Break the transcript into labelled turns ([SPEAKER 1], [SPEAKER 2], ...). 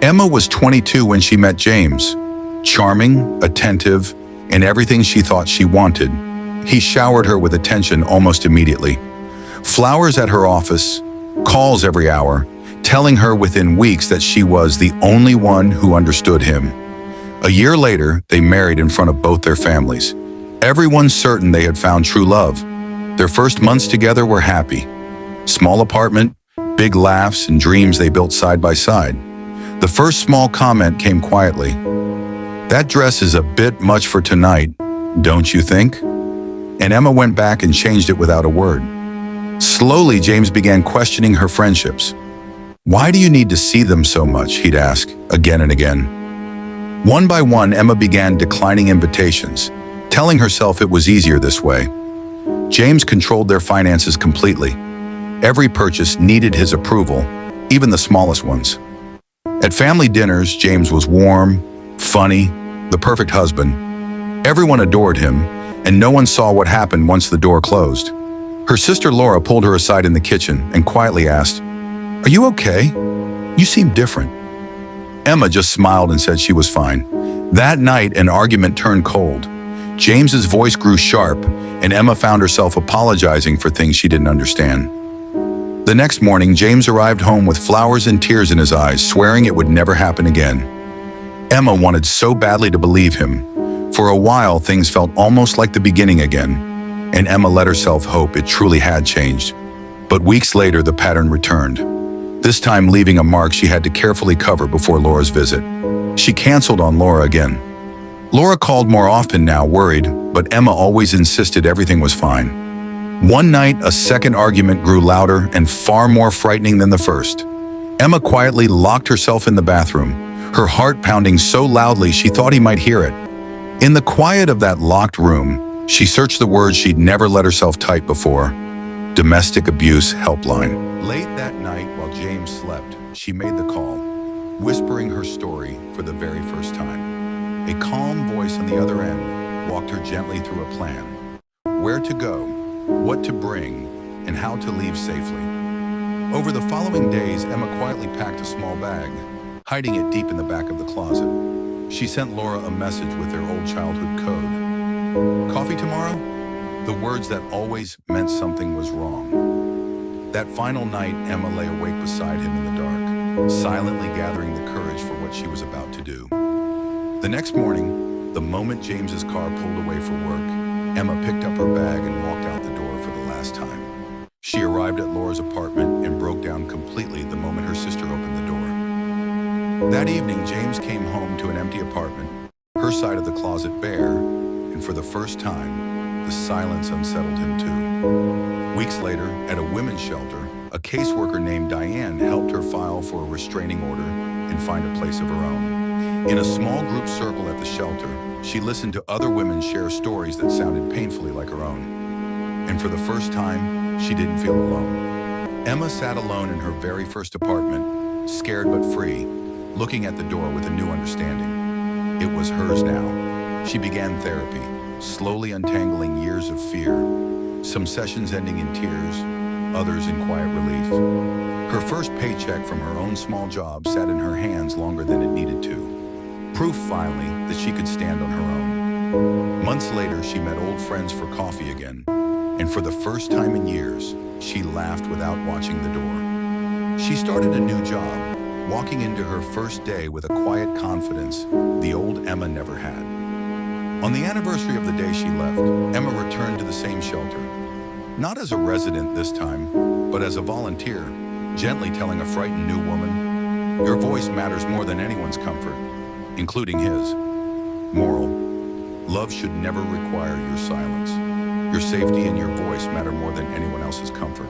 [SPEAKER 1] Emma was 22 when she met James. Charming, attentive, and everything she thought she wanted. He showered her with attention almost immediately. Flowers at her office, calls every hour, telling her within weeks that she was the only one who understood him. A year later, they married in front of both their families. Everyone certain they had found true love. Their first months together were happy. Small apartment, big laughs and dreams they built side by side. The first small comment came quietly. "That dress is a bit much for tonight, don't you think?" And Emma went back and changed it without a word. Slowly, James began questioning her friendships. "Why do you need to see them so much?" he'd ask, again and again. One by one, Emma began declining invitations, telling herself it was easier this way. James controlled their finances completely. Every purchase needed his approval, even the smallest ones. At family dinners, James was warm, funny, the perfect husband. Everyone adored him, and no one saw what happened once the door closed. Her sister Laura pulled her aside in the kitchen and quietly asked, "Are you okay? You seem different." Emma just smiled and said she was fine. That night, an argument turned cold. James's voice grew sharp, and Emma found herself apologizing for things she didn't understand. The next morning, James arrived home with flowers and tears in his eyes, swearing it would never happen again. Emma wanted so badly to believe him. For a while, things felt almost like the beginning again, and Emma let herself hope it truly had changed. But weeks later, the pattern returned. This time leaving a mark she had to carefully cover before Laura's visit. She canceled on Laura again. Laura called more often now, worried, but Emma always insisted everything was fine. One night, a second argument grew louder and far more frightening than the first. Emma quietly locked herself in the bathroom, her heart pounding so loudly she thought he might hear it. In the quiet of that locked room, she searched the words she'd never let herself type before. Domestic abuse helpline. Late that night, while James slept, she made the call, whispering her story for the very first time. A calm voice on the other end walked her gently through a plan. Where to go, what to bring, and how to leave safely. Over the following days, Emma quietly packed a small bag, hiding it deep in the back of the closet. She sent Laura a message with their old childhood code. "Coffee tomorrow?" The words that always meant something was wrong. That final night, Emma lay awake beside him in the dark, silently gathering the courage for what she was about to do. The next morning, the moment James's car pulled away for work, Emma picked up her bag and walked out the door for the last time. She arrived at Laura's apartment and broke down completely the moment her sister opened the door. That evening, James came home to an empty apartment, her side of the closet bare, and for the first time, the silence unsettled him too. Weeks later, at a women's shelter, a caseworker named Diane helped her file for a restraining order and find a place of her own. In a small group circle at the shelter, she listened to other women share stories that sounded painfully like her own. And for the first time, she didn't feel alone. Emma sat alone in her very first apartment, scared but free, looking at the door with a new understanding. It was hers now. She began therapy, slowly untangling years of fear, some sessions ending in tears, others in quiet relief. Her first paycheck from her own small job sat in her hands longer than it needed to. Proof, finally, that she could stand on her own. Months later, she met old friends for coffee again, and for the first time in years, she laughed without watching the door. She started a new job, walking into her first day with a quiet confidence the old Emma never had. On the anniversary of the day she left, Emma returned to the same shelter. Not as a resident this time, but as a volunteer, gently telling a frightened new woman, "Your voice matters more than anyone's comfort, including his." Moral: love should never require your silence. Your safety and your voice matter more than anyone else's comfort.